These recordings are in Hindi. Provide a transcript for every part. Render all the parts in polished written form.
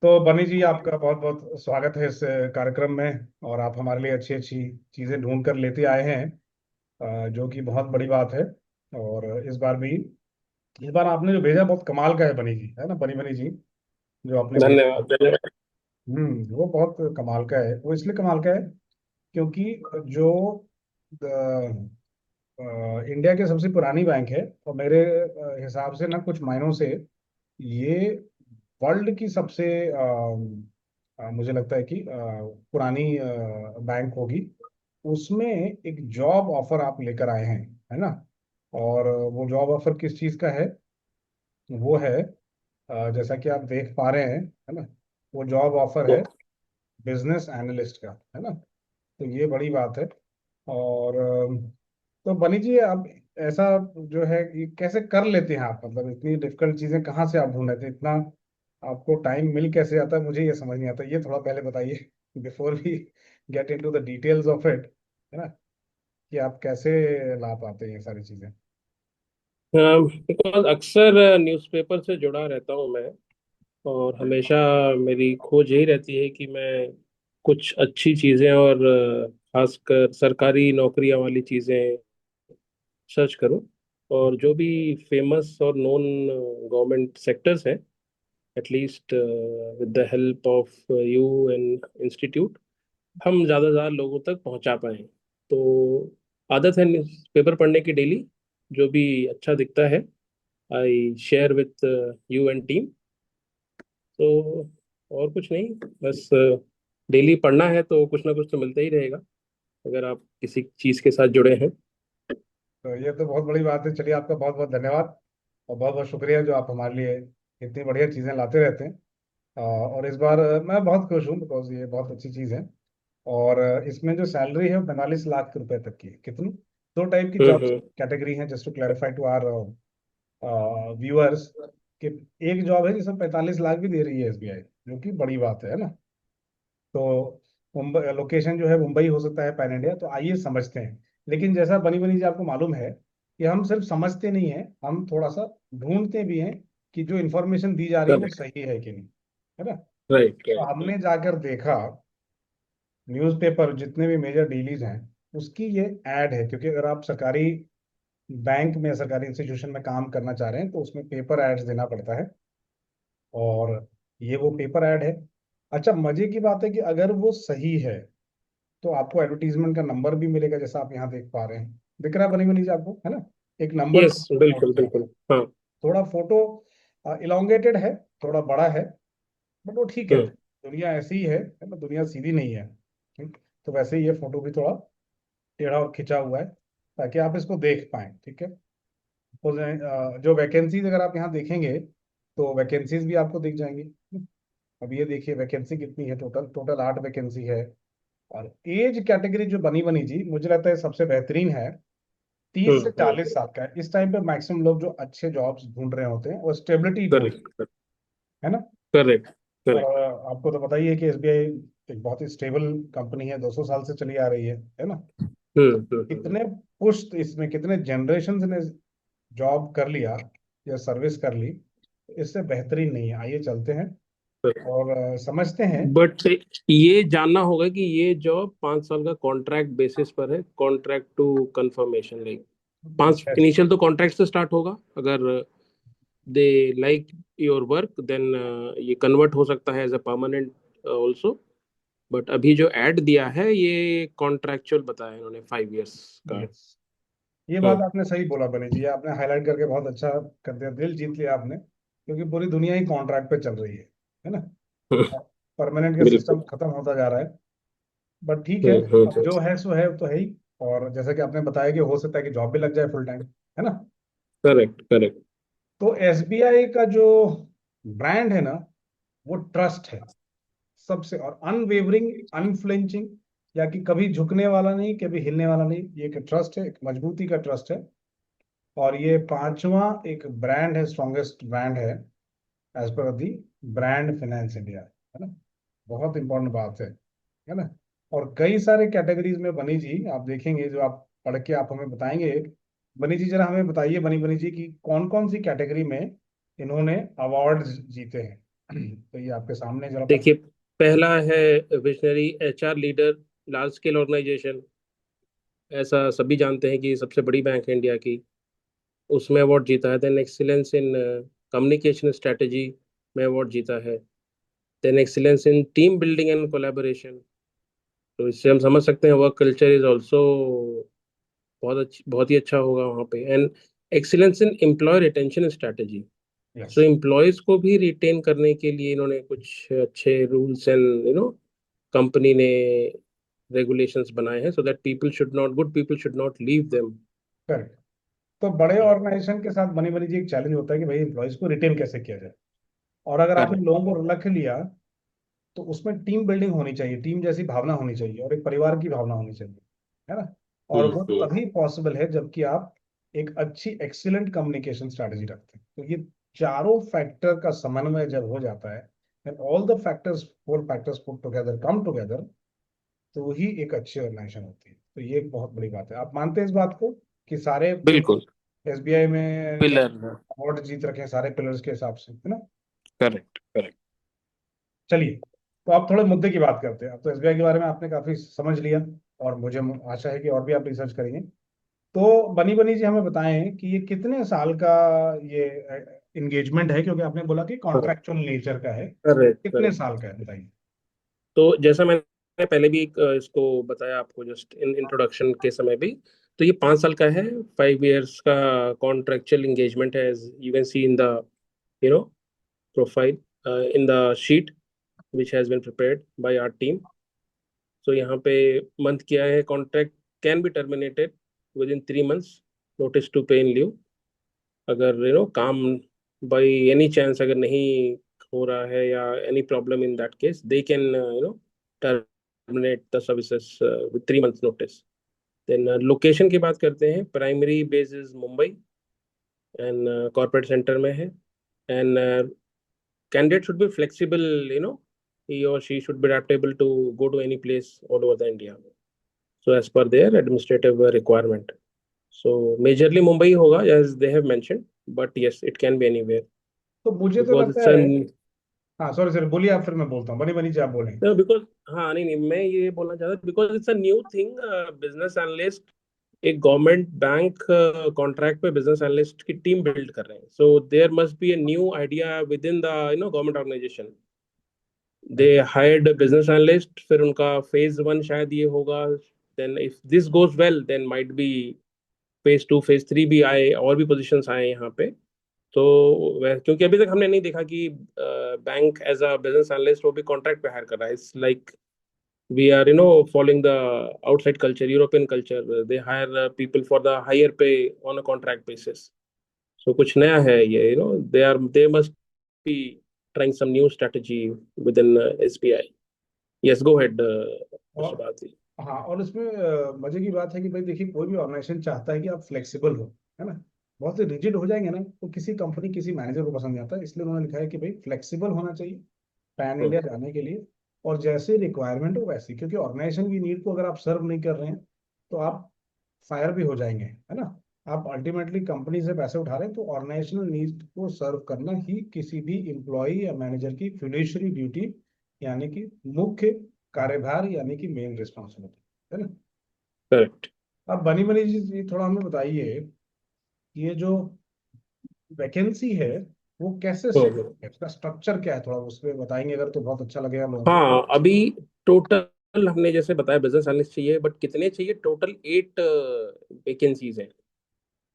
तो बनी जी, आपका बहुत बहुत स्वागत है इस कार्यक्रम में। और आप हमारे लिए अच्छी अच्छी चीज़ें ढूंढ कर लेते आए हैं, जो कि बहुत बड़ी बात है। और इस बार आपने जो भेजा बहुत कमाल का है बनी जी, है ना? बनी बनी जी, जो आपने भेजा। धन्यवाद धन्यवाद। वो बहुत कमाल का है। वो इसलिए कमाल का है क्योंकि जो इंडिया की सबसे पुरानी बैंक है, और मेरे हिसाब से ना कुछ मायनों से ये वर्ल्ड की सबसे मुझे लगता है कि पुरानी बैंक होगी। उसमें एक जॉब ऑफर आप लेकर आए हैं, है ना? और वो जॉब ऑफर किस चीज़ का है? वो है, जैसा कि आप देख पा रहे हैं, है ना? वो जॉब ऑफर है बिजनेस एनालिस्ट का, है ना? तो ये बड़ी बात है। और तो बनी जी, आप ऐसा जो है ये कैसे कर लेते हैं आप? मतलब इतनी डिफिकल्ट चीजें कहाँ से आप ढूंढ लेते हैं? इतना आपको टाइम मिल कैसे जाता है? मुझे ये समझ नहीं आता। ये थोड़ा पहले बताइए before we get into the details of it, है ना? कि आप कैसे ला पाते हैं ये सारी चीजें। बिकॉज अक्सर न्यूज़पेपर से जुड़ा रहता हूँ मैं। और हमेशा मेरी खोज यही रहती है कि मैं कुछ अच्छी चीज़ें और खासकर सरकारी नौकरियां वाली चीज़ें सर्च करूं। और जो भी फेमस और नोन गवर्नमेंट सेक्टर्स हैं, at least with the help of you and institute, हम ज़्यादा से ज़्यादा लोगों तक पहुंचा पाएं। तो आदत है न्यूज़पेपर पढ़ने की डेली। जो भी अच्छा दिखता है I share with you and team. तो और कुछ नहीं, बस डेली पढ़ना है तो कुछ ना कुछ तो मिलता ही रहेगा अगर आप किसी चीज़ के साथ जुड़े हैं। तो ये तो बहुत बड़ी बात है। चलिए, आपका बहुत बहुत धन्यवाद और बहुत बहुत शुक्रिया जो आप हमारे लिए इतनी बढ़िया चीजें लाते रहते हैं। और इस बार मैं बहुत खुश हूँ बिकॉज ये बहुत अच्छी चीज़ है। और इसमें जो सैलरी है वो 45 लाख रुपए तक की है। कितनी? दो टाइप की जॉब हम्म। कैटेगरी है, just to clarify to our viewers, कि एक जॉब है जिसमें 45 लाख भी दे रही है एसबीआई, जो कि बड़ी बात है ना? तो मुंबई लोकेशन जो है मुंबई हो सकता है, पैन इंडिया। तो आइए समझते हैं। लेकिन जैसा बनी बनी जी आपको मालूम है कि हम सिर्फ समझते नहीं हैं, हम थोड़ा सा ढूंढते भी हैं कि जो इन्फॉर्मेशन दी जा रही है वो करेक्ट। सही है कि नहीं, है ना? राइट तो राइट। हमने जाकर देखा न्यूज़पेपर जितने भी मेजर डेलीज हैं, उसकी ये ऐड है। क्योंकि अगर आप सरकारी बैंक में, सरकारी इंस्टीट्यूशन में काम करना चाह रहे हैं तो उसमें पेपर एड्स देना पड़ता है। और ये वो पेपर ऐड है। अच्छा, मजे की बात है कि अगर वो सही है तो आपको एडवर्टीजमेंट का नंबर भी मिलेगा, जैसा आप यहाँ देख पा रहे हैं। दिख रहा है बनी बनी जी आपको, है ना? एक नंबर यस, बिल्कुल बिल्कुल, हाँ। थोड़ा फोटो इलोंगेटेड है, थोड़ा बड़ा है, बट वो ठीक है। हम्म। दुनिया ऐसी ही है ना? दुनिया सीधी नहीं है। ठीक। तो वैसे ही ये फोटो भी थोड़ा टेढ़ा और खिंचा हुआ है, ताकि आप इसको देख पाएं। ठीक है। तो जो वैकेंसीज अगर आप यहाँ देखेंगे तो वैकेंसीज भी आपको दिख जाएंगी। अब ये देखिए वैकेंसी कितनी है। टोटल टोटल 8 वैकेंसी है। और एज कैटेगरी जो बनी बनी जी, मुझे लगता है सबसे बेहतरीन है। 30 से 40 साल का है। इस टाइम पे मैक्सिमम लोग जो अच्छे जॉब्स ढूंढ रहे होते हैं और स्टेबिलिटी ढूंढ, करेक्ट है ना? करेक्ट और करेक्ट। आपको तो पता ही है कि एसबीआई एक बहुत ही स्टेबल कंपनी है, 200 साल से चली आ रही है ना? हम्म। कितने पुश्त इसमें कितने जनरेशन ने जॉब कर लिया या सर्विस कर ली, इससे बेहतरीन नहीं है। आइए चलते हैं और समझते हैं। बट ये जानना होगा कि ये जॉब 5 साल का कॉन्ट्रैक्ट बेसिस पर है, कॉन्ट्रैक्ट टू कंफर्मेशन, लाइक पांच Yes. इनिशियल तो कॉन्ट्रैक्ट से स्टार्ट होगा। अगर they like your work then ये कन्वर्ट हो सकता है as a permanent also. But अभी जो एड दिया है ये कॉन्ट्रैक्चुअल बताया है इन्होंने, 5 इयर्स का। यस, ये बात हम्म। आपने सही बोला बनी जी। आपने हाईलाइट करके बहुत अच्छा कर दिया, दिल जीत लिया आपने। क्योंकि पूरी दुनिया ही कॉन्ट्रैक्ट पे चल रही है ना? परमानेंट का सिस्टम बिल्कुल। खत्म होता जा रहा है। बट ठीक है, अब जो है सो है, तो है ही। और जैसा कि आपने बताया कि हो सकता है कि जॉब भी लग जाए फुल टाइम, है ना? Correct correct. तो एसबीआई का जो ब्रांड है ना, वो ट्रस्ट है सबसे। और अनवेवरिंग, अनफ्लेंचिंग, या कि कभी झुकने वाला नहीं, कभी हिलने वाला नहीं। ये एक ट्रस्ट है, एक मजबूती का ट्रस्ट है। और ये पांचवा एक ब्रांड है, स्ट्रॉन्गेस्ट ब्रांड है as per the brand finance India, है ना? बहुत इंपॉर्टेंट बात है ना? और कई सारे कैटेगरीज में बनी जी आप देखेंगे, जो आप पढ़ के आप हमें बताएंगे। बनी जी जरा हमें बताइए, बनी बनी जी, की कौन कौन सी कैटेगरी में इन्होंने अवार्ड जीते हैं। तो ये आपके सामने जरा देखिए, पहला है visionary HR leader, large scale organisation. ऐसा सभी जानते हैं कि सबसे बड़ी बैंक है इंडिया की, उसमें अवार्ड जीता है। Then excellence in communication strategy में अवार्ड जीता है। Then excellence in team building and collaboration. तो इससे हम समझ सकते हैं वर्क कल्चर इज ऑल्सो बहुत ही अच्छा होगा वहाँ पे। And excellence in employ retention strategy. Yes. So employees को भी रिटेन करने के लिए इन्होंने कुछ अच्छे रूल्स एंड कंपनी ने रेगुलेशंस बनाए हैं, so that people should not good people should not leave them. Correct. तो बड़े ऑर्गेनाइजेशन के साथ बनी बनी जी एक चैलेंज होता है कि भाई एम्प्लॉयज को रिटेन कैसे किया जाए। और अगर आपने करेक्ट। लोगों को रख लिया, तो उसमें टीम बिल्डिंग होनी चाहिए, टीम जैसी भावना होनी चाहिए और एक परिवार की भावना होनी चाहिए, है ना। और वो हम्म। तभी पॉसिबल है जबकि आप एक अच्छी एक्सीलेंट कम्युनिकेशन स्ट्रैटेजी रखते हैं। तो ये चारों फैक्टर का समन्वय जब हो जाता है, and all the factors, four factors put together come together, तो ही एक अच्छी ऑर्गेनाइजेशन होती है। तो ये एक बहुत बड़ी बात है। आप मानते हैं इस बात को कि सारे बिल्कुल। एसबीआई में जो पिलर। अवार्ड जीत रखे हैं सारे पिलर्स के हिसाब से, है ना। Correct correct. चलिए, तो आप थोड़े मुद्दे की बाट करते हैं। अब तो एसबीआई के बारे में आपने काफी समझ लिया, और मुझे आशा है कि और भी आप रिसर्च करेंगे। तो बनी बनी जी हमें बताएं कि ये कितने साल का ये एंगेजमेंट है, क्योंकि आपने बोला कि कॉन्ट्रैक्चुअल नेचर का है। करेक्ट कितने करेक्ट। साल का है बताइए। तो जैसा मैंने पहले भी इसको बताया आपको जस्ट इन इंट्रोडक्शन के समय भी, तो ये 5 साल का है। 5 years का कॉन्ट्रेक्चुअल इंगेजमेंट है, as you can see in the you know profile, in the sheet which has been prepared by our team. So यहाँ पे मंथ किया है, contract can be terminated within 3 months, notice to pay in leave. अगर काम बाय एनी चांस अगर नहीं हो रहा है या any problem, in that case they can terminate the services with 3 months notice. Then location की बात करते हैं, primary base is Mumbai and corporate centre में है। And candidate should be flexible, you know he or she should be adaptable to go to any place all over the India, so as per their administrative requirement. So majorly Mumbai hoga as they have mentioned, but yes, it can be anywhere तो मुझे तो because लगता it's a है, हाँ सॉरी सर, बोलिए आप, फिर मैं बोलता हूँ। बनी बनी जी आप बोलें। no, because हाँ नहीं नहीं, मैं ये बोलना चाहता था because it's a new thing. Business analyst एक गवर्नमेंट बैंक कॉन्ट्रैक्ट पे बिजनेस एनालिस्ट की टीम बिल्ड कर रहे हैं, so there must be a new idea within the government organisation. They hired business analyst, फिर उनका फेज 1 शायद ये होगा। Then if this goes well then might be phase 2 phase 3 भी आए, और भी पोजीशंस आए यहाँ पे। तो क्योंकि अभी तक हमने नहीं देखा कि bank as a business analyst वो भी कॉन्ट्रैक्ट पे हायर कर रहा है। It's like we are following the outside culture, European culture. They hire people for the higher pay on a contract basis. So कुछ नया है ये, they must be trying some new strategy within SBI. Yes, go ahead, Mr. और Bharti. हाँ, और इसमें मजे की बात है कि भाई देखिए, कोई भी ऑर्गेनाइजेशन चाहता है कि आप फ्लेक्सिबल हो, है ना। बहुत से रिजिड हो जाएंगे ना, तो किसी कंपनी किसी मैनेजर को पसंद नहीं आता। इसलिए उन्होंने लिखा है कि भाई फ्लेक्सिबल होना चाहिए पैन इंडिया हम्म। जाने के लिए। और जैसे रिक्वायरमेंट हो वैसे, क्योंकि ऑर्गेनाइजेशन की नीड को अगर आप सर्व नहीं कर रहे हैं, तो आप फायर भी हो जाएंगे, है ना। आप अल्टीमेटली कंपनी से पैसे उठा रहे हैं, तो ऑर्गेनाइजेशनल नीड को सर्व करना ही किसी भी एम्प्लॉय या मैनेजर की फिड्यूशियरी ड्यूटी, यानी कि मुख्य कार्यभार, यानी कि मेन रिस्पॉन्सिबिलिटी, है ना। Correct. अब बनी बनी जी जी, थोड़ा हमें बताइए कि ये जो वैकेंसी है वो कैसे सेट हम्म। है, इसका स्ट्रक्चर क्या है, थोड़ा उसमें बताएंगे अगर, तो बहुत अच्छा लगेगा लोगों को। हाँ, अभी टोटल हमने जैसे बताया बिजनेस एनालिस्ट चाहिए, बट कितने चाहिए? टोटल 8 वैकेंसीज हैं।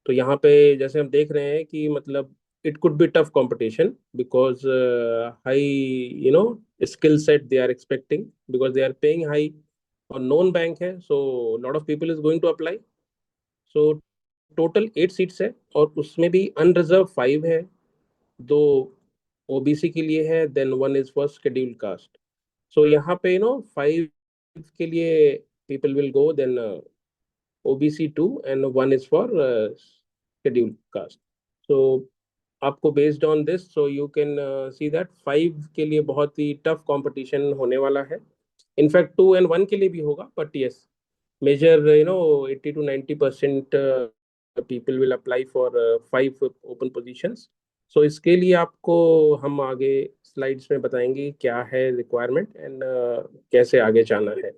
तो यहाँ पे जैसे हम देख रहे हैं कि मतलब it could be tough competition because high skill set they are expecting, because they are paying high, और नॉन बैंक है, so lot of people is going to apply. So total 8 seats है, और उसमें भी अनरिजर्व 5 है। दो ओबीसी के लिए है, then 1 is for scheduled caste. So यहाँ पे 5 के लिए people will go, then OBC 2 and 1 is for scheduled caste. So आपको based on this, so you can see that 5 के लिए बहुत ही टफ कंपटीशन होने वाला है। इनफैक्ट 2 and 1 के लिए भी होगा, but yes, major 80 to 90% people will apply for 5 open positions. सो इसके लिए आपको हम आगे स्लाइड्स में बताएंगे क्या है रिक्वायरमेंट एंड कैसे आगे जाना है।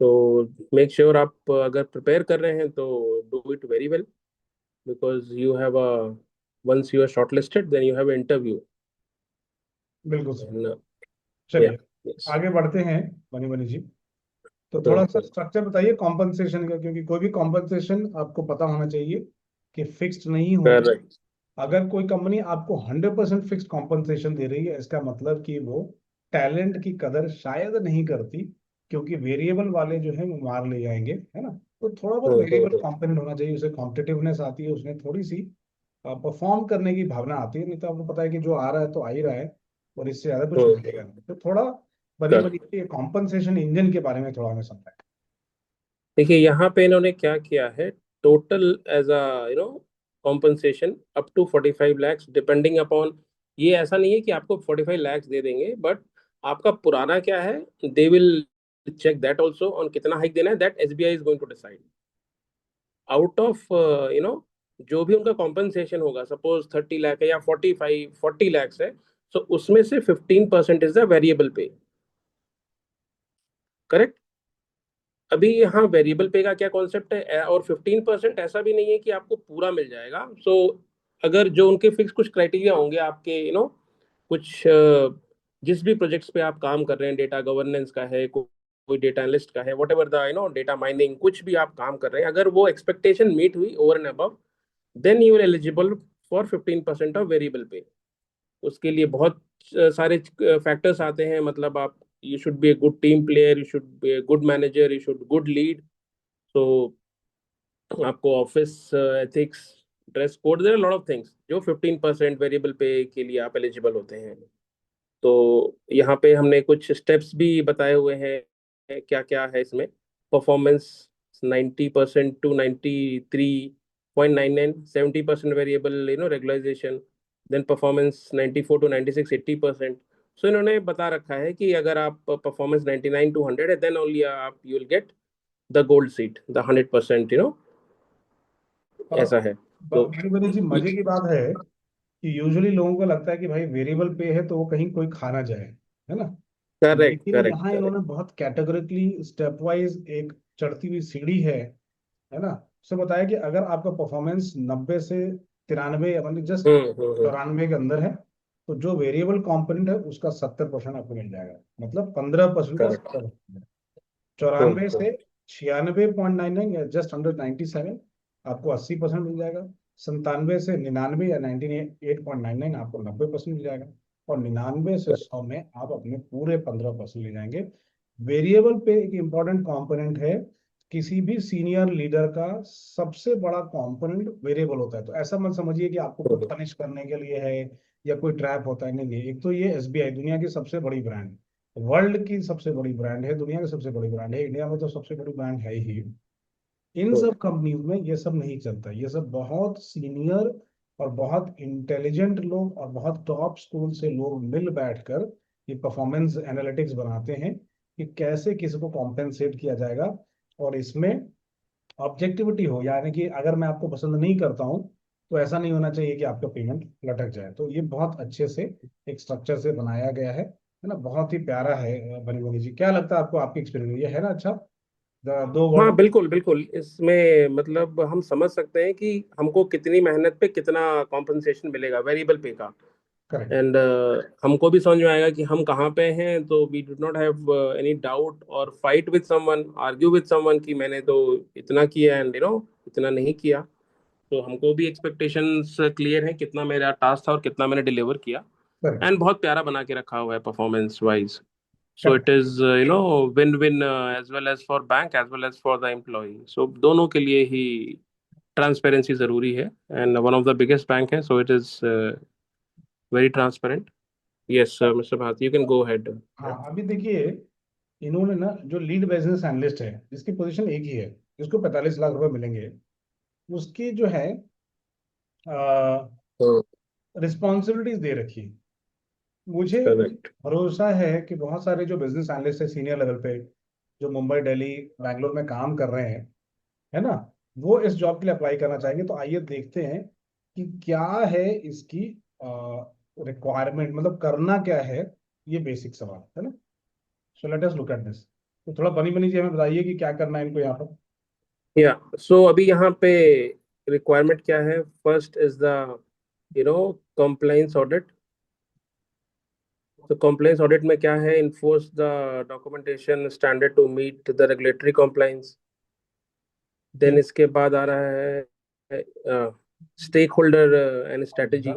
सो मेक श्योर आप अगर प्रिपेयर कर रहे हैं तो do it very well, because you have a once you are shortlisted then you have an interview बिल्कुल सर। and yeah, चलिए yes, आगे बढ़ते हैं बनी बनी जी। तो थोड़ा सा हम्म, स्ट्रक्चर बताइए कॉम्पनसेशन का, क्योंकि कोई भी कॉम्पनसेशन आपको पता होना चाहिए कि फिक्स्ड नहीं होगी। correct, अगर कोई कंपनी आपको 100% फिक्स्ड कॉम्पनसेशन दे रही है, इसका मतलब कि वो टैलेंट की कदर शायद नहीं करती, क्योंकि वेरिएबल वाले जो है वो मार ले जाएंगे, है ना। तो थोड़ा बहुत वेरिएबल हम्म, कंपोनेंट होना चाहिए, उसे कॉम्पिटिटिवनेस आती है, उसमें थोड़ी सी परफॉर्म करने की भावना आती है। नहीं तो आपको पता है कि जो आ रहा है तो आ ही रहा है, और इससे ज्यादा कुछ मिलेगा नहीं। तो थोड़ा बनी बनी correct। के कॉम्पनसेशन इंजन के बारे में थोड़ा हमें समझाएं। देखिए यहाँ पे इन्होंने क्या किया है, total as a compensation up to 45 lakhs depending upon. ये ऐसा नहीं है कि आपको 45 lakhs दे देंगे, बट आपका पुराना क्या है, they will check that also on कितना हाइक देना है, that SBI is going to decide out of you know जो भी उनका कॉम्पनसेशन होगा, सपोज 30 लाख है या 40 लैक्स है, सो उसमें से 15% इज द वेरिएबल पे। करेक्ट। अभी यहाँ वेरिएबल पे का क्या कॉन्सेप्ट है, और 15% ऐसा भी नहीं है कि आपको पूरा मिल जाएगा। सो अगर जो उनके फिक्स कुछ क्राइटेरिया होंगे आपके, कुछ जिस भी प्रोजेक्ट्स पे आप काम कर रहे हैं, डेटा गवर्नेंस का है, कोई डेटा एनालिस्ट का है, whatever the data mining, कुछ भी आप काम कर रहे हैं, अगर वो एक्सपेक्टेशन मीट हुई over and above, then you are eligible for 15% of variable pay. उसके लिए बहुत सारे फैक्टर्स आते हैं, मतलब आप, you should be a good team player, you should be a good manager, you should good lead. तो आपको office ethics, dress code, there are lot of things जो 15% वेरिएबल पे के लिए आप एलिजिबल होते हैं। तो यहाँ पे हमने कुछ स्टेप्स भी बताए हुए हैं क्या क्या है इसमें। Performance 90% to 93.99, 70% variable regularisation. Then performance 94 to 96, 80%। So इन्होंने बता रखा है कि अगर आप परफॉर्मेंस 99 to 100 है, देन ओनली आप you will get the gold seat, the 100%, और ऐसा है। तो बड़ी बड़ी जी मजे की बात है कि यूजुअली लोगों को लगता है कि भाई वेरिएबल पे है तो वो कहीं कोई खा ना जाए, है ना। करेक्ट, लेकिन करेक्ट, यहाँ इन्होंने करेक्ट। बहुत कैटेगरिकली स्टेप वाइज एक चढ़ती हुई सीढ़ी है ना। उसने बताया कि अगर आपका परफॉर्मेंस 90 से 93 या मतलब जस्ट हम्म। 94 के अंदर है, तो जो वेरिएबल कंपोनेंट है उसका 70% आपको मिल जाएगा, मतलब 15% का करेक्ट। 70%। 94 से 96.99 या जस्ट अंडर 97 आपको 80% मिल जाएगा। 97 से 99 या 98.99 आपको 90% मिल जाएगा। और 99 से 100 में आप अपने पूरे 15% ले जाएंगे। वेरिएबल पे एक इंपॉर्टेंट कंपोनेंट है, किसी भी सीनियर लीडर का सबसे बड़ा कंपोनेंट वेरिएबल होता है। तो ऐसा मत समझिए कि आपको कोई पनिश करने के लिए है या कोई ट्रैप होता है, नहीं नहीं। एक तो ये एसबीआई दुनिया की सबसे बड़ी ब्रांड, वर्ल्ड की सबसे बड़ी ब्रांड है, दुनिया की सबसे बड़ी ब्रांड है, इंडिया में तो सबसे बड़ी ब्रांड है ही। इन सब कंपनीज में ये सब नहीं चलता। ये सब बहुत सीनियर और बहुत इंटेलिजेंट लोग और बहुत टॉप स्कूल से लोग मिल बैठकर ये परफॉर्मेंस एनालिटिक्स बनाते हैं कि कैसे किसी को कॉम्पेंसेट किया जाएगा। और इसमें ऑब्जेक्टिविटी हो, यानी कि अगर मैं आपको पसंद नहीं करता हूं तो ऐसा नहीं होना चाहिए कि आपका पेमेंट लटक जाए। तो ये बहुत अच्छे से एक स्ट्रक्चर से बनाया गया है ना। बहुत ही प्यारा है बनी बनी जी। क्या लगता है आपको, आपकी एक्सपीरियंस ये है ना अच्छा, दो हाँ, वर्ड। बिल्कुल बिल्कुल, इसमें मतलब हम समझ सकते हैं कि हमको कितनी मेहनत पे कितना कॉम्पनसेशन मिलेगा वेरिएबल पे का। करेक्ट। एंड हमको भी समझ में आएगा कि हम कहाँ पे हैं, तो we do not have any doubt और fight with someone, argue with someone कि मैंने तो इतना किया एंड इतना नहीं किया। तो हमको भी एक्सपेक्टेशंस क्लियर है कितना मेरा टास्क था और कितना मैंने डिलीवर किया। करेक्ट। एंड बहुत प्यारा बना के रखा हुआ है performance wise. So it correct. is, win-win as well as for bank as well as for the employee. So दोनों के लिए ही ट्रांसपेरेंसी जरूरी है, and one of the biggest bank है, so it is very transparent. Yes mister Bharti, you can go ahead. हाँ अभी देखिए, इन्होंने ना जो लीड बिजनेस एनालिस्ट है जिसकी पोजीशन एक ही है, जिसको 45 लाख रुपए मिलेंगे, उसकी जो है रिस्पॉन्सिबिलिटीज दे रखी है। मुझे करेक्ट। भरोसा है कि बहुत सारे जो बिजनेस एनालिस्ट है सीनियर लेवल पे, जो मुंबई दिल्ली बैंगलोर में काम कर रहे हैं, है ना, वो इस जॉब के लिए अप्लाई करना चाहेंगे। तो आइए देखते हैं कि क्या है इसकी रिक्वायरमेंट, मतलब करना क्या है, ये बेसिक सवाल है ना। So let us look at this. तो थोड़ा बनी बनी जी हमें बताइए कि क्या करना है इनको यहाँ पर। या सो अभी यहाँ पे रिक्वायरमेंट क्या है? First is the you know compliance audit. तो कंप्लाइंस ऑडिट में क्या है? Enforce the documentation standard to meet the regulatory compliance. Then ठीक। इसके बाद आ रहा है stakeholder and strategy.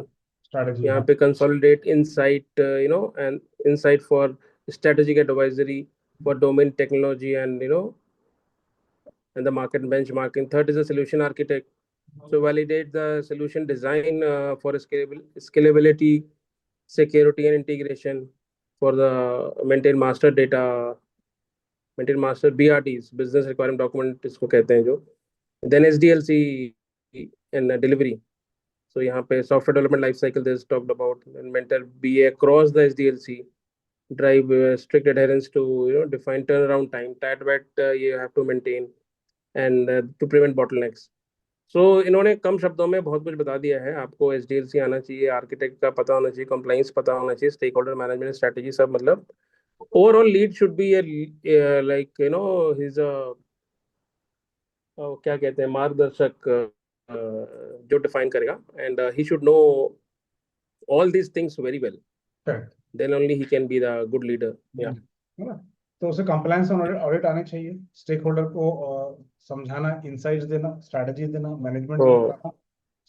Strategy, यहाँ हाँ। पे consolidate insight and insight for strategic advisory for domain technology and the market benchmarking. Third is the solution architect. So validate the solution design for scalability, security, and integration for the maintain master BRDs, business requirement document इसको कहते हैं जो. Then SDLC and delivery. So यहाँ पे software development life cycle this talked about, and mentor BA across the SDLC, drive strict adherence to define turnaround time, TAT you have to maintain, and to prevent bottlenecks. सो इन्होंने कम शब्दों में बहुत कुछ बता दिया है आपको। एसडीएलसी आना चाहिए, आर्किटेक्ट का पता होना चाहिए, कंप्लाइंस पता होना चाहिए, स्टेक होल्डर मैनेजमेंट स्ट्रेटेजी, सब मतलब overall lead should be like his क्या कहते हैं, मार्गदर्शक जो डिफाइन करेगा, and he should know all these things very well, correct. Then only he can be the good leader. या है ना। तो उसे कंप्लायंस ऑडिट ऑडिट आने चाहिए, स्टेक होल्डर को समझाना, इंसाइट्स देना, स्ट्रैटेजी देना, मैनेजमेंट भी कराना,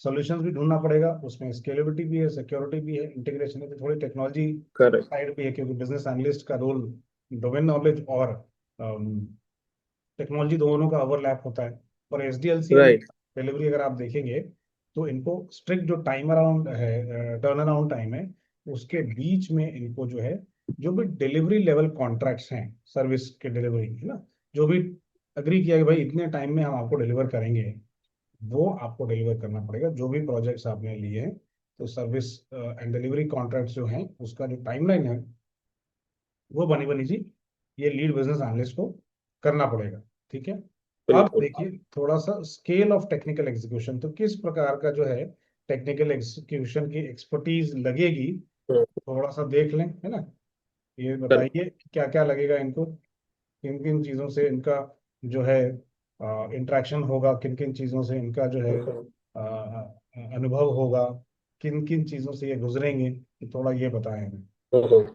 सॉल्यूशंस भी ढूंढना पड़ेगा। उसमें स्केलेबिलिटी भी है, सिक्योरिटी भी है, इंटीग्रेशन है, तो थोड़ी टेक्नोलॉजी करेक्ट। साइड भी है, क्योंकि बिजनेस एनालिस्ट का रोल डोमेन नॉलेज और टेक्नोलॉजी दोनों का ओवरलैप होता है। और एसडीएलसी एंड राइट। डिलीवरी अगर आप देखेंगे, तो इनको स्ट्रिक्ट जो टाइम अराउंड है, टर्न अराउंड टाइम है, उसके बीच में इनको जो है, जो भी डिलीवरी लेवल कॉन्ट्रैक्ट्स हैं, सर्विस के डिलीवरी है ना, जो भी अग्री किया कि भाई इतने टाइम में हम आपको डिलीवर करेंगे, वो आपको डिलीवर करना पड़ेगा, जो भी प्रोजेक्ट्स आपने लिए हैं। तो सर्विस एंड डिलीवरी कॉन्ट्रैक्ट्स जो हैं, उसका जो टाइमलाइन है, वो बनी बनी जी ये लीड बिजनेस एनालिस्ट को करना पड़ेगा। ठीक है। अब बिल्कुल। देखिए थोड़ा सा स्केल ऑफ टेक्निकल एग्जीक्यूशन, तो किस प्रकार का जो है टेक्निकल एग्जीक्यूशन की एक्सपर्टीज लगेगी, हम्म, थोड़ा सा देख लें, है ना। ये चलो। बताइए क्या क्या लगेगा इनको, किन किन चीज़ों से इनका जो है इंटरेक्शन होगा, किन किन चीज़ों से इनका जो है हम्म, अनुभव होगा, किन किन चीज़ों से ये गुजरेंगे, तो थोड़ा ये बताएं हमें।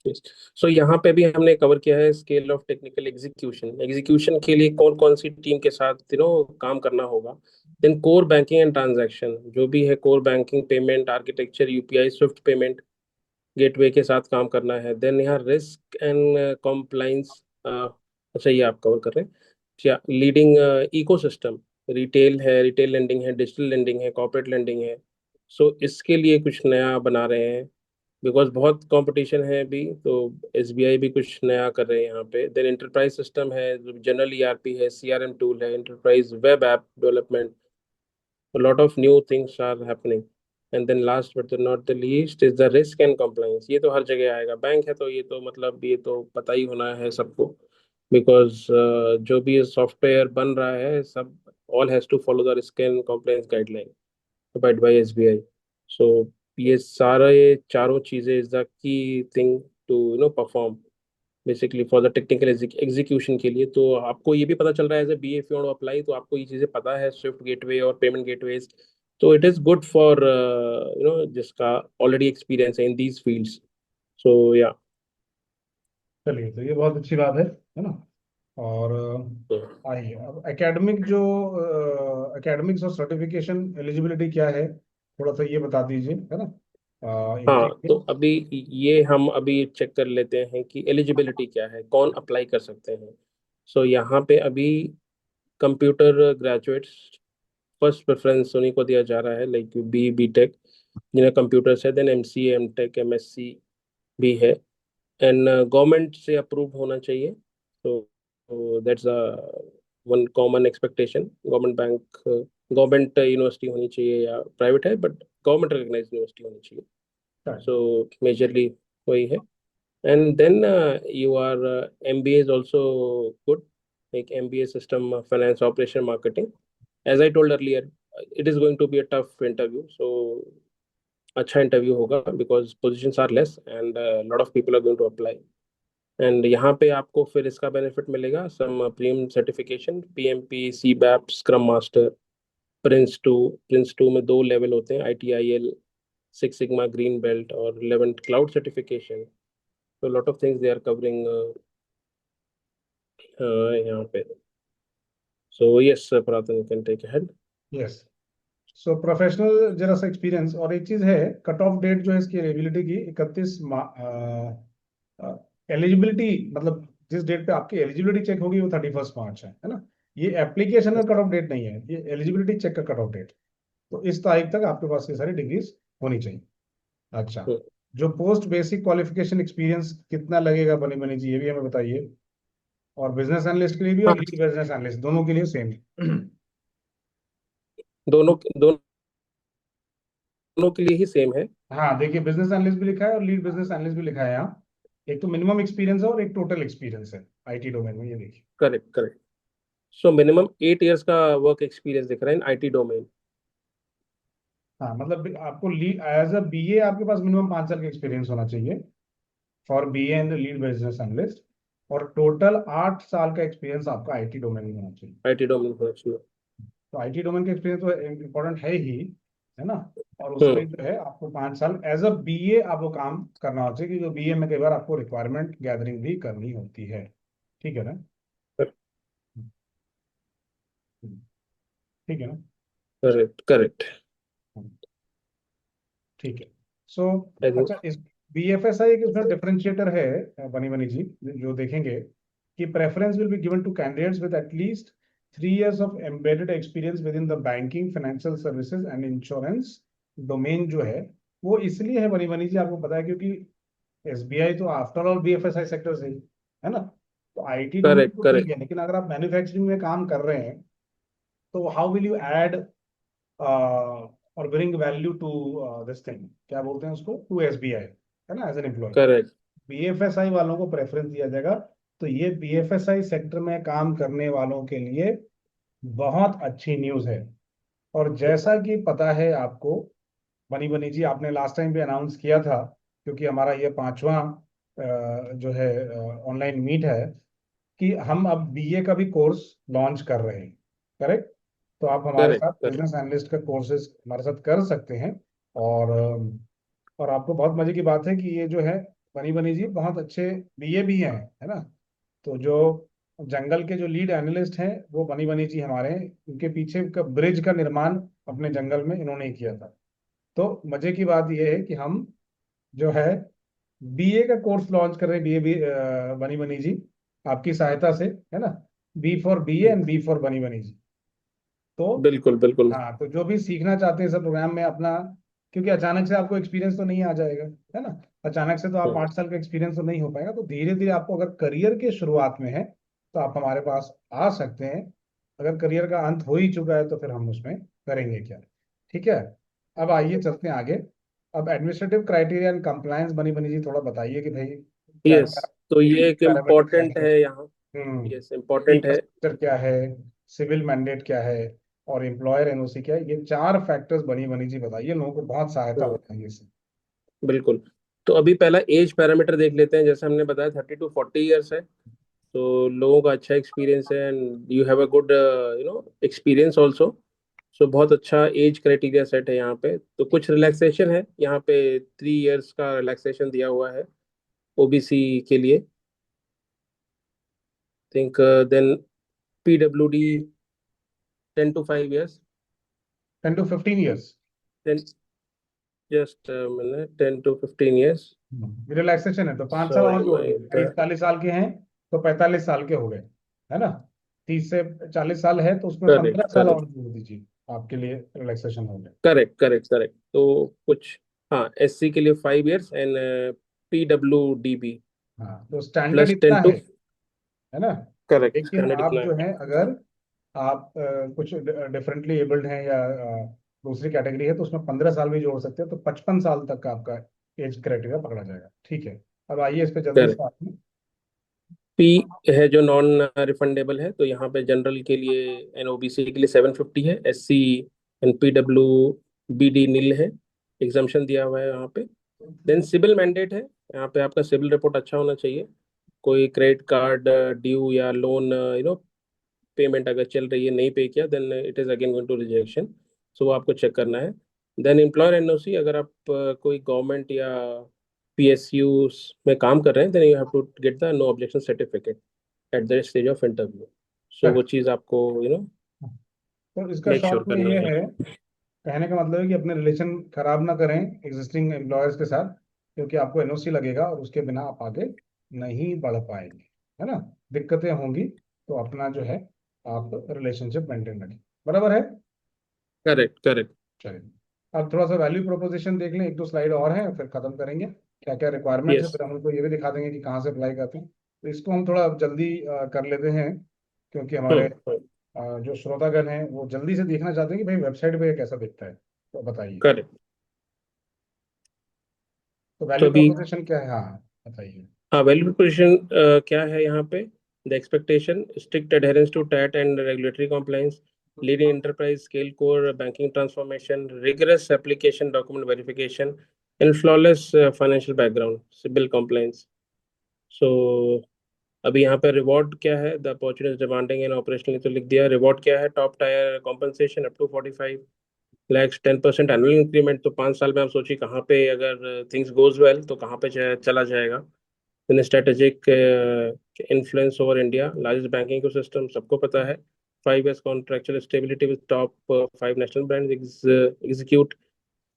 सो यहाँ पे भी हमने कवर किया है scale of technical execution. Execution के लिए कौन कौन सी टीम के साथ काम करना होगा। Then core banking and transaction, जो भी है core banking, payment architecture, UPI, swift payment gateway के साथ काम करना है। देन यहाँ रिस्क एंड कॉम्प्लाइंस, अच्छा ये आप कवर कर रहे हैं। क्या लीडिंग इकोसिस्टम, रिटेल है, रिटेल लेंडिंग है, डिजिटल लेंडिंग है, कॉर्पोरेट लेंडिंग है। सो इसके लिए कुछ नया बना रहे हैं, बिकॉज बहुत कंपटीशन है अभी, तो एसबीआई भी कुछ नया कर रहे हैं यहाँ पे। देन एंटरप्राइज सिस्टम है, जनरल ईआरपी है, सीआरएम टूल है, enterprise web app development, a lot of new things are happening. And then last but not the least is the risk and compliance। ये तो हर जगह आएगा, बैंक है तो ये तो मतलब ये तो पता ही होना है सबको, बिकॉज जो भी सॉफ्टवेयर बन रहा है सब all has to follow the risk and compliance guideline provided by SBI. So ये सारे चारों चीजें is the key thing to perform basically for the technical execution के लिए। तो आपको ये भी पता चल रहा है as a B F you apply, तो आपको ये चीज़ें पता है, स्विफ्ट गेटवे और पेमेंट गेटवेज। तो इट इज़ गुड फॉर जिसका ऑलरेडी एक्सपीरियंस है इन दीज फील्ड्स। सो या चलिए, तो ये बहुत अच्छी बात है ना। और आइए अब एकेडमिक जो एकेडमिक्स और सर्टिफिकेशन एलिजिबिलिटी क्या है, थोड़ा सा ये बता दीजिए, है ना, इनके हाँ, लिए। तो अभी ये हम अभी चेक कर लेते हैं कि एलिजिबिलिटी क्या है, कौन अप्लाई कर सकते हैं। सो यहाँ पे अभी कंप्यूटर ग्रेजुएट्स फर्स्ट प्रेफरेंस उन्हीं को दिया जा रहा है, लाइक बी टेक जिन्हें कंप्यूटर्स है, then M C, M Tech, M S C भी है, एंड गवर्नमेंट से अप्रूव होना चाहिए। तो that's a one common expectation. Government bank, government university होनी चाहिए, या प्राइवेट है बट गवर्नमेंट रिकग्नाइज्ड यूनिवर्सिटी होनी चाहिए। Correct. सो मेजरली वही है। And then you are M B A is also good, एक M B A system finance operation marketing, as I told earlier. It is going to be a tough interview, so अच्छा इंटरव्यू होगा because positions are less and lot of people are going to apply. And यहाँ पे आपको फिर इसका बेनिफिट मिलेगा, some premium certification, PMP, CBAP, scrum master, PRINCE 2। PRINCE 2 में 2 लेवल होते हैं, ITIL, 6 सिग्मा ग्रीन बेल्ट, और 11th क्लाउड सर्टिफिकेशन। तो lot of things they are covering यहाँ पे। So yes Puratan, you can take head. Yes. So professional जरा सा एक्सपीरियंस, और एक चीज है, कट ऑफ डेट जो है इसकी एलिजिबिलिटी की 31 एलिजिबिलिटी, मतलब जिस डेट पे आपकी एलिजिबिलिटी चेक होगी वो 31 मार्च है ना। ये एप्लीकेशन का कट ऑफ डेट नहीं है, ये एलिजिबिलिटी चेक का कट ऑफ डेट। तो इस तारीख तक आपके पास ये सारी डिग्रीज होनी चाहिए। अच्छा, जो पोस्ट बेसिक क्वालिफिकेशन एक्सपीरियंस कितना लगेगा बनी बनी जी, ये भी हमें बताइए। और बिजनेस एनालिस्ट के लिए भी और हाँ, लीड बिजनेस एनालिस्ट दोनों के लिए सेम। दोनों दोनों के लिए ही सेम है। हाँ देखिए, बिजनेस एनालिस्ट भी लिखा है और लीड बिजनेस एनालिस्ट भी लिखा है यहाँ। एक तो मिनिमम एक्सपीरियंस है और एक टोटल एक्सपीरियंस है आईटी डोमेन में, ये देखिए। Correct correct. So minimum 8 years का वर्क एक्सपीरियंस दिख रहा है इन IT डोमेन। हाँ मतलब आपको लीड एज अ बीए आपके पास मिनिमम 5 साल का एक्सपीरियंस होना चाहिए for BA and lead business analyst. और टोटल 8 साल का एक्सपीरियंस आपका आईटी डोमेन में होना चाहिए। IT domain professional. तो आईटी डोमेन का एक्सपीरियंस तो इम्पोर्टेंट है ही, है ना। और उसमें हम्म। जो है आपको 5 साल एज अ बीए आपको काम करना होता है, क्योंकि बीए में कई बार आपको रिक्वायरमेंट गैदरिंग भी करनी होती है। ठीक है ना। ठीक है ना। Correct correct. ठीक है। सो आई थिंक। अच्छा, इस बीएफएसआई एक इसमें डिफरेंशिएटर है बनी बनी जी, जो देखेंगे कि preference will be given to candidates with at least 3 years of embedded experience within the banking, financial services and insurance domain जो है। वो इसलिए है बनी बनी जी, आपको पता है, क्योंकि एसबीआई तो आफ्टर ऑल बीएफएसआई सेक्टर से ही है ना। तो आईटी डोमेन करेक्ट तो ठीक करेक्ट। है, लेकिन अगर आप मैन्युफैक्चरिंग में काम कर रहे हैं तो हाउ विल यू ऐड और bring value to this thing, क्या बोलते हैं उसको, टू एसबीआई, है ना, as an employee. Correct. BFSI वालों को प्रेफरेंस दिया जाएगा। तो ये बीएफएसआई सेक्टर में काम करने वालों के लिए बहुत अच्छी न्यूज़ है। और जैसा कि पता है आपको बनी बनी जी, आपने लास्ट टाइम भी अनाउंस किया था, क्योंकि हमारा ये 5वां जो है ऑनलाइन मीट है, कि हम अब बीए का भी कोर्स लॉन्च कर रहे हैं। करेक्ट। तो आप हमारे करेक्ट साथ करेक्ट। बिजनेस एनालिस्ट का कोर्सेज हमारे साथ कर सकते हैं। और और आपको बहुत मजे की बात है कि ये जो है बनी बनी जी बहुत अच्छे बीए भी हैं, है ना। तो जो जंगल के जो लीड एनालिस्ट हैं वो बनी बनी जी हमारे हैं। उनके पीछे का ब्रिज का निर्माण अपने जंगल में इन्होंने ही किया था। तो मजे की बात ये है कि हम जो है बीए का कोर्स लॉन्च कर रहे हैं, बीए भी बनी बनी जी आपकी सहायता से, है ना। B for BA and B for बनी बनी जी। तो बिल्कुल बिल्कुल। हाँ, तो जो भी सीखना चाहते हैं सब प्रोग्राम में अपना, क्योंकि अचानक से आपको एक्सपीरियंस तो नहीं आ जाएगा, है ना। अचानक से तो आप हम्म। 8 साल का एक्सपीरियंस तो नहीं हो पाएगा, तो धीरे धीरे आपको, अगर करियर के शुरुआत में है तो आप हमारे पास आ सकते हैं। अगर करियर का अंत हो ही चुका है तो फिर हम उसमें करेंगे क्या। ठीक है। अब आइए चलते हैं आगे। अब एडमिनिस्ट्रेटिव क्राइटेरिया एंड कंप्लायंस बनी बनी जी थोड़ा बताइए कि भाई क्या यस, क्या तो ये एक पैरामीटर क्या इम्पोर्टेंट है। है यहाँ। यस, इम्पोर्टेंट लीगल है। स्ट्रक्चर क्या है, सिविल मैंडेट क्या है, और एम्प्लॉयर एनओसी क्या है, ये 4 फैक्टर्स बनी बनी जी बताइए, लोगों को बहुत सहायता हम्म। होता है इससे। बिल्कुल। तो अभी पहला एज पैरामीटर देख लेते हैं, जैसे हमने बताया 30 to 40 years है। तो लोगों का अच्छा एक्सपीरियंस है and you have a good experience also. So बहुत अच्छा एज क्राइटेरिया सेट है यहाँ पे। तो कुछ रिलैक्सेशन है यहाँ पे, 3 years का रिलैक्सेशन दिया हुआ है OBC के लिए। Think then PWD 10 to 5 years। 10 to 15 years। 10, just मैंने 10 to 15 years। रिलैक्सेशन है तो 5 साल सॉरी और जोड़ माय दीजिए, 30 40 साल के हैं तो 45 साल के हो गए, है ना। 30 से 40 साल है तो उसमें करेक्ट 15 साल और करेक्ट जोड़ दीजिए, आपके लिए रिलैक्सेशन हो गया। Correct correct correct. तो कुछ, हाँ, SC के लिए 5 years एंड PWDB हाँ तो स्टैंडर्ड प्लस टेन इतना टू है ना। करेक्ट, लेकिन स्टैंडर्ड आप इतना जो है। है, अगर आप कुछ डिफरेंटली एबल्ड हैं या दूसरी कैटेगरी है तो उसमें 15 साल भी जोड़ सकते हैं, तो 55 साल तक का आपका एज क्राइटेरिया पकड़ा जाएगा। ठीक है। अब आइए इस पे जल्दी से करेक्ट। आप। P है जो नॉन रिफंडेबल है, तो यहाँ पे जनरल के लिए एंड OBC के लिए 750 है। SC एंड PWBD नील है, एग्जाम्पशन दिया हुआ है यहाँ पे। देन सिबिल मैंडेट है, यहाँ पे आपका सिबिल रिपोर्ट अच्छा होना चाहिए। कोई क्रेडिट कार्ड ड्यू या लोन पेमेंट अगर चल रही है, नहीं पे किया, then it is again going to rejection. So वो आपको चेक करना है। देन एम्प्लॉयर NOC, अगर आप कोई गवर्नमेंट या PSU में काम कर रहे हैं, then you have to get the no objection certificate at the stage of interview. So वो करेक्ट। चीज़ आपको तो इसका मेक श्योर शॉर्ट में करना ये है। है, कहने का मतलब है कि अपने रिलेशन खराब ना करें एग्जिस्टिंग एम्प्लॉयर्स के साथ, क्योंकि आपको NOC लगेगा और उसके बिना आप आगे नहीं बढ़ पाएंगे, है ना। दिक्कतें होंगी, तो अपना जो है आप रिलेशनशिप मेंटेन रखें। बराबर है। Correct, correct. चलिए, अब थोड़ा सा वैल्यू प्रोपोजिशन देख लें, एक दो स्लाइड और हैं फिर खत्म करेंगे। क्या क्या रिक्वायरमेंट है, यस। फिर हम उनको ये भी दिखा देंगे कि कहाँ से अप्लाई करते हैं। तो इसको हम थोड़ा जल्दी कर लेते हैं, क्योंकि हमारे जो श्रोतागण हैं वो जल्दी से देखना चाहते हैं कि भाई वेबसाइट पे ये कैसा दिखता है। तो बताइए, करेक्ट। तो तो वैल्यू अभी, प्रोपोजिशन क्या है, हाँ बताइए। हाँ, वैल्यू प्रोपोजिशन क्या है यहाँ पे? The expectation strict adherence to TAT and regulatory compliance, leading enterprise scale core banking transformation, rigorous application document verification, and flawless financial background, CIBIL compliance. So अभी यहाँ पे रिवॉर्ड क्या है? The opportunity demanding and operationally तो लिख दिया। रिवॉर्ड क्या है? Top tier compensation up to 45 lakhs, 10% annual increment. तो 5 साल में आप सोचिए कहाँ पे, अगर थिंग्स गोज वेल तो कहाँ पे चला जाएगा। Then strategic influence over India, largest banking ecosystem, सबको पता है। 5 years contractual stability with top 5 national brand, execute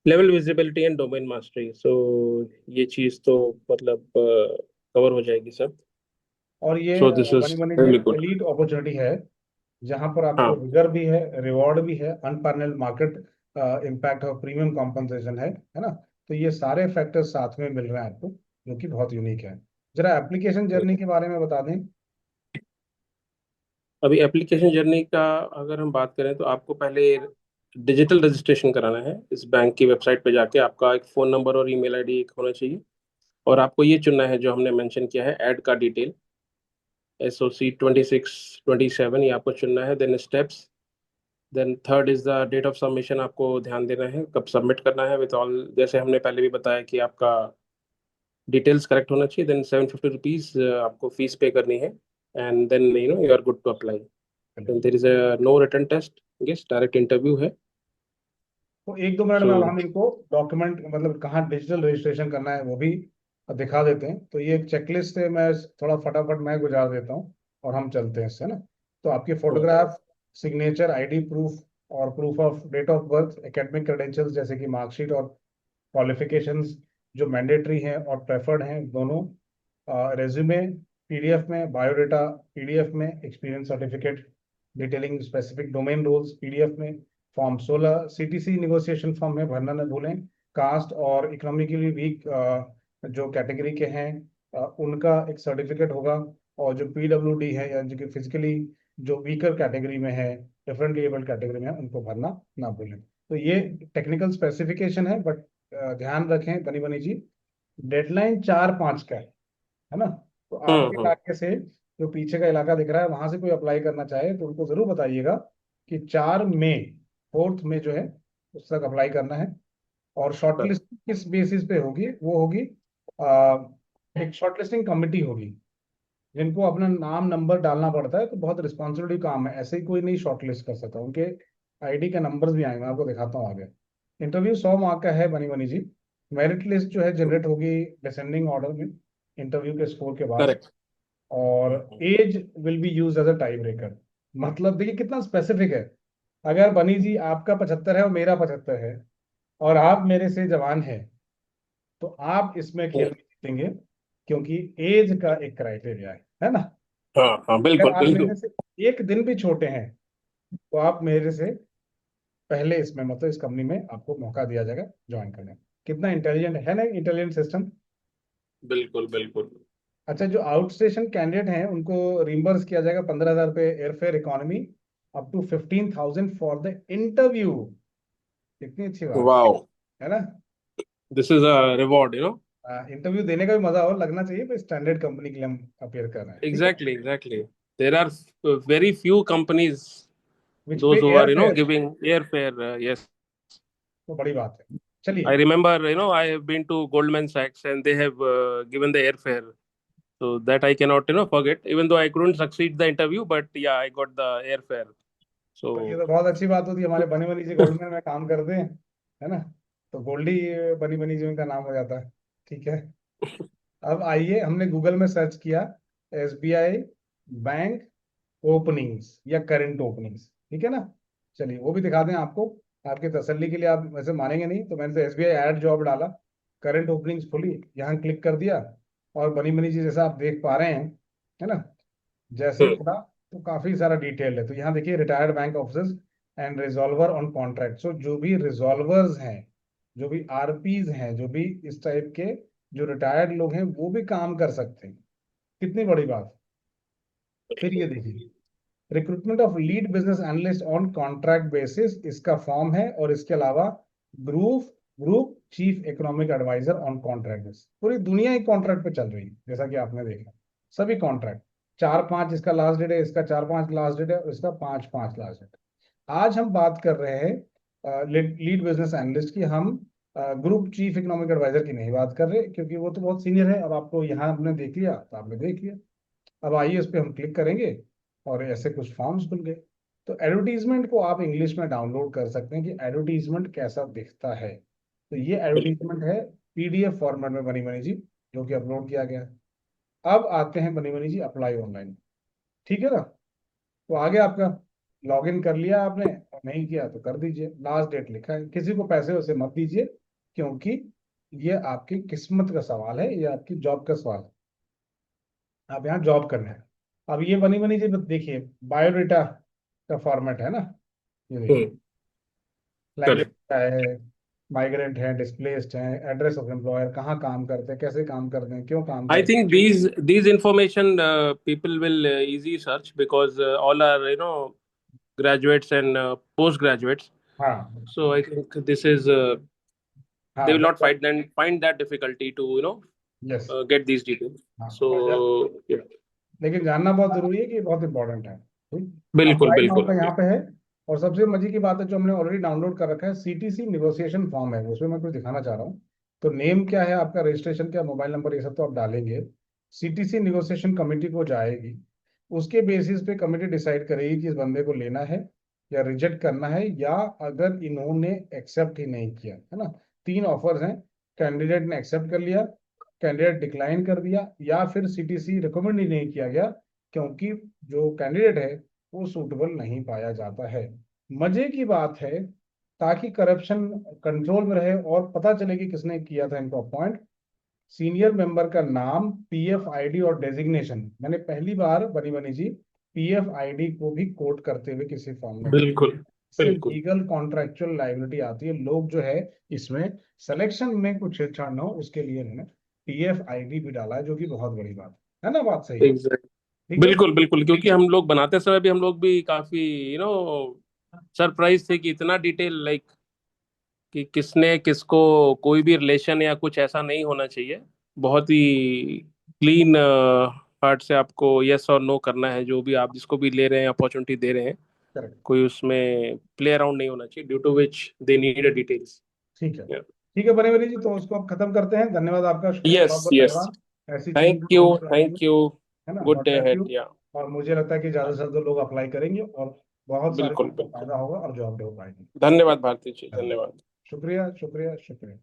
level visibility and domain mastery. So ये चीज़ तो मतलब कवर हो जाएगी सब। और ये सो दिस बनी इज बनी जी रियली एक गुड। एलीट अपॉर्चुनिटी है, जहां पर आपको हाँ, रिजर्व भी है, रिवॉर्ड भी है, अनपैरेलल मार्केट इम्पैक्ट और प्रीमियम कॉम्पनसेशन है ना। तो ये सारे फैक्टर्स साथ में मिल रहे हैं आपको, जो कि बहुत यूनिक है। जरा एप्लीकेशन जर्नी के बारे में बता दें। अभी एप्लीकेशन जर्नी का अगर हम बात करें तो आपको पहले डिजिटल रजिस्ट्रेशन कराना है। इस बैंक की वेबसाइट पे जाके आपका एक फ़ोन नंबर और ईमेल आईडी एक होना चाहिए। और आपको ये चुनना है जो हमने मेंशन किया है, ऐड का डिटेल, SOC 2627, ये आपको चुनना है। Then steps, then third is the date of submission, आपको ध्यान देना है कब सबमिट करना है विथ ऑल, जैसे हमने पहले भी बताया कि आपका डिटेल्स करेक्ट होना चाहिए। देन ₹750 आपको फीस पे करनी है। And then you are good to apply. Then there is a no written test, guess direct interview है। तो एक दो मिनट सो में अब हम इनको डॉक्यूमेंट मतलब कहाँ डिजिटल रजिस्ट्रेशन करना है वो भी दिखा देते हैं। तो ये एक चेकलिस्ट है, मैं थोड़ा फटाफट मैं गुजार देता हूँ और हम चलते हैं इससे ना। तो आपकी फोटोग्राफ, सिग्नेचर, ID प्रूफ और proof of date of birth, academic credentials जैसे कि मार्कशीट और क्वालिफिकेशंस जो मैंडेटरी हैं और प्रेफर्ड हैं दोनों, रेज्यूमे PDF में, बायोडाटा PDF में, experience certificate detailing specific domain roles PDF में, फॉर्म 16 CTC निगोशिएशन फॉर्म में भरना न भूलें। कास्ट और इकोनॉमिकली वीक जो कैटेगरी के हैं उनका एक सर्टिफिकेट होगा। और जो PWD है या जो कि फिजिकली जो वीकर कैटेगरी में है, डिफरेंटली एबल्ड कैटेगरी में है, उनको भरना ना भूलें। तो ये टेक्निकल स्पेसिफिकेशन है, बट ध्यान रखें बनी बनी जी, डेडलाइन 4/5 का है ना। तो आपके हम्म। इलाके से जो पीछे का इलाका दिख रहा है वहां से कोई अप्लाई करना चाहे तो उनको जरूर बताइएगा कि 4 मई, 4 मई जो है उस तक अप्लाई करना है। और शॉर्टलिस्ट किस बेसिस पे होगी, वो होगी एक शॉर्टलिस्टिंग कमिटी होगी, जिनको अपना नाम नंबर डालना पड़ता है। तो बहुत रिस्पॉन्सिबिलिटी काम है, ऐसे ही कोई नहीं शॉर्टलिस्ट कर सकता, उनके ID के नंबर्स भी आएंगे, मैं आपको दिखाता हूँ आगे। इंटरव्यू 100 मार्क का है बनी बनी जी। मेरिट लिस्ट जो है जनरेट होगी डिसेंडिंग ऑर्डर में, इंटरव्यू के स्कोर के बाद। करेक्ट। और age will be use as a tie breaker. मतलब देखिए कितना स्पेसिफिक है। अगर बनी जी आपका 75 है और मेरा 75 है और आप मेरे से जवान है, तो आप इसमें खेल में जीतेंगे, क्योंकि एज का एक क्राइटेरिया है ना। हाँ, हाँ, अगर बिल्कुल, आप बिल्कुल। मेरे से एक दिन भी छोटे हैं, तो आप मेरे से पहले इसमें मतलब इस कंपनी में आपको मौका दिया जाएगा ज्वाइन करने का। कितना इंटेलिजेंट है ना इंटेलिजेंट सिस्टम। बिल्कुल, बिल्कुल। अच्छा, जो आउट स्टेशन कैंडिडेट हैं उनको रिम्बर्स किया जाएगा 15,000 रुपये airfare economy, up to 15,000 for the interview. कितनी अच्छी बात वाओ, है ना। This is a reward, interview देने का भी मजा और लगना चाहिए, पर स्टैंडर्ड कंपनी के लिए हम अपेयर कर रहे हैं, ठीक है। Exactly, exactly. There are very few companies which pay those who air are fare. giving airfare. Yes, तो बड़ी बात है। चलिए। I remember, I have been to Goldman Sachs and they have given the airfare. So that I cannot, forget. Even though I couldn't succeed the interview, but yeah, I got the airfare. तो ये So तो बहुत अच्छी बात होती है, हमारे बनी बनी जी गोल्डमैन में काम करते हैं, है ना। तो गोल्डी बनी बनी जी उनका नाम हो जाता है। ठीक है। अब आइए, हमने गूगल में सर्च किया एसबीआई बैंक ओपनिंग्स या करंट ओपनिंग्स, ठीक है ना। चलिए वो भी दिखा दें आपको, आपके तसल्ली के लिए। आप वैसे मानेंगे नहीं, तो मैंने तो एसबीआई ऐड जॉब डाला, करंट ओपनिंग्स खुली, यहाँ क्लिक कर दिया, और बनी बनी जी जैसा आप देख पा रहे हैं, है ना, जैसे ही हम्म, खुला तो काफी सारा डिटेल है। तो यहाँ देखिए, retired bank officers and resolver on contract. So जो भी रिजॉल्वर्स हैं, जो भी आरपीज हैं, जो भी इस टाइप के जो रिटायर्ड लोग हैं, वो भी काम कर सकते हैं। कितनी बड़ी बात। फिर ये देखिए, recruitment of lead business analyst on contract basis, इसका फॉर्म है। और इसके अलावा group group chief economic adviser on contract basis. पूरी दुनिया ही कॉन्ट्रैक्ट पे चल रही है, जैसा कि आपने देखा, सभी कॉन्ट्रैक्ट। 4/5 इसका लास्ट डेट है, इसका 4/5 लास्ट डेट है, और इसका 5/5 लास्ट डेट। आज हम बात कर रहे हैं लीड बिजनेस एनालिस्ट की। हम ग्रुप चीफ इकोनॉमिक एडवाइजर की नहीं बात कर रहे, क्योंकि वो तो बहुत सीनियर है। अब आपको यहाँ हमने देख लिया तो आपने देख लिया। अब आइए, इस पे हम क्लिक करेंगे और ऐसे कुछ फॉर्म्स खुल गए। तो एडवर्टीजमेंट को आप इंग्लिश में डाउनलोड कर सकते हैं कि एडवर्टीजमेंट कैसा दिखता है। तो ये बिल्कुल। एडवर्टीजमेंट है पीडीएफ फॉर्मेट में, बनी बनी जी, जो कि अपलोड किया गया है। अब आते हैं बनी बनी जी अप्लाई ऑनलाइन। ठीक है ना। तो आगे आपका लॉगिन कर लिया आपने, और नहीं किया तो कर दीजिए। लास्ट डेट लिखा है, किसी को पैसे वैसे मत दीजिए, क्योंकि ये आपकी किस्मत का सवाल है, ये आपकी जॉब का सवाल है। आप यहाँ जॉब करना है। अब ये बनी बनी जी देखिए, बायोडेटा का फॉर्मेट है ना। ये देखिए, हम्म। Language correct. क्या है, माइग्रेंट है, डिस्प्लेस्ड है, एड्रेस ऑफ एम्प्लॉयर, कहाँ काम करते हैं, कैसे काम करते हैं, क्यों काम I करते think these information people will easy search because all are graduates and postgraduates. हैं। हाँ। So I think this is they हाँ will जब not find that difficulty to yes. get these details. हाँ और जब, So yeah, लेकिन जानना बहुत जरूरी है कि ये बहुत इंपॉर्टेंट है। ठीक। बिल्कुल अप्लाई नाउ बिल्कुल। का यहाँ पे है। और सबसे मजे की बात है, जो हमने ऑलरेडी डाउनलोड कर रखा है, सीटीसी निगोशिएशन फॉर्म है, उसमें मैं कुछ दिखाना चाह रहा हूँ। तो नेम क्या है आपका, रजिस्ट्रेशन क्या, मोबाइल नंबर, ये सब तो आप डालेंगे। सीटीसी निगोशिएशन कमेटी को जाएगी, उसके बेसिस पे कमेटी डिसाइड करेगी कि इस बंदे को लेना है या रिजेक्ट करना है, या अगर इन्होंने एक्सेप्ट ही नहीं किया, है ना। 3 ऑफर्स हैं, कैंडिडेट ने एक्सेप्ट कर लिया, कैंडिडेट डिक्लाइन कर दिया, या फिर सीटीसी रिकमेंड ही नहीं किया गया, क्योंकि जो कैंडिडेट है वो सूटेबल नहीं पाया जाता है। मजे की बात है, ताकि करप्शन कंट्रोल में रहे और पता चले कि किसने किया था इनको अपॉइंट, सीनियर मेंबर का नाम, पीएफ आईडी और डेजिग्नेशन। मैंने पहली बार बनी बनी जी पीएफ आईडी को भी कोट करते हुए किसी फॉर्म में देखा। बिल्कुल इससे बिल्कुल। लीगल कॉन्ट्रैक्चुअल लाइबिलिटी आती है। लोग जो है इसमें सिलेक्शन में कुछ छेड़छाड़ ना हो, उसके लिए उन्होंने पीएफ आईडी भी डाला है, जो कि बहुत बड़ी बात है ना। बात सही है। एग्जैक्ट। ठीक है। बिल्कुल बिल्कुल, क्योंकि हम लोग बनाते समय भी हम लोग भी काफी सरप्राइज थे कि इतना डिटेल, लाइक कि किसने किसको, कोई भी रिलेशन या कुछ ऐसा नहीं होना चाहिए। बहुत ही क्लीन हार्ट से आपको यस और नो करना है, जो भी आप जिसको भी ले रहे हैं, अपॉर्चुनिटी दे रहे हैं। करेक्ट। कोई उसमें प्ले अराउंड नहीं होना चाहिए, due to which they need a details. ठीक है। ठीक है बने बनी जी, तो उसको अब खत्म करते हैं। धन्यवाद आपका, शुक्रिया, यस बहुत बहुत यस। धन्यवाद। ऐसी चीजें थैंक जो यू। होती रहती थैंक यू। है ना। गुड और डे थैंक हेड यू। या। और मुझे लगता है कि ज्यादा से ज्यादा लोग अप्लाई करेंगे, और बहुत सारे बिल्कुल लोगों को बिल्कुल। फायदा होगा और जॉब दे पाएंगे। धन्यवाद भारती जी, धन्यवाद। धन्यवाद। शुक्रिया शुक्रिया शुक्रिया।